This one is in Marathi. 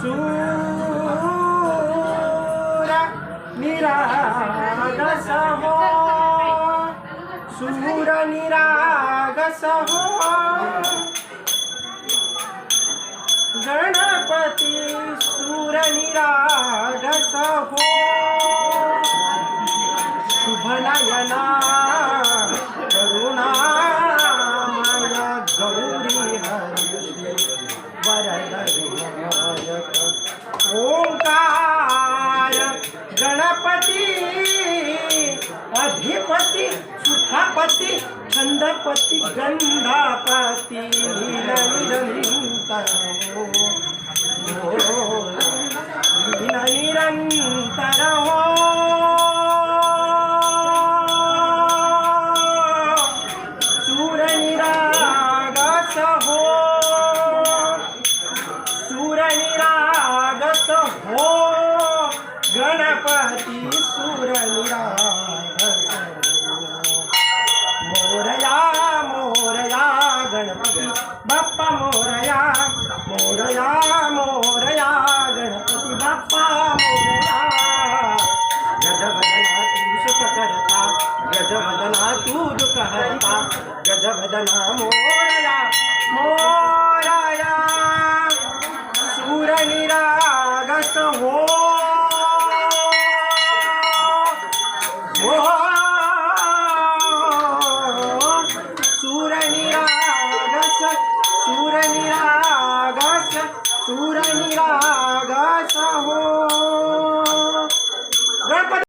सूर निरागस हो, सूर निरागस हो, गणपती सूर निरागस हो, शुभनयना करुणामय गौरी हरि वरदविनायक ओंकार गणपती अधिपती सुखपती छंदपती गंधापती निरंतर हो, निरंतर हो, सूर निरागस हो, सूर निरागस हो, गणपती सूर निरागस हो, मोरया मोरया गणपती बाप्पा मोरया, मोरया मोरया गणपती बाप्पा मोरया, गजवदना तू सुख करता, गजवदना तू दुःख हरता, गजवदना मोरया मोरया, सूर निरागस हो, सूर निरागस, सूर निरागस, सूर निरागस हो.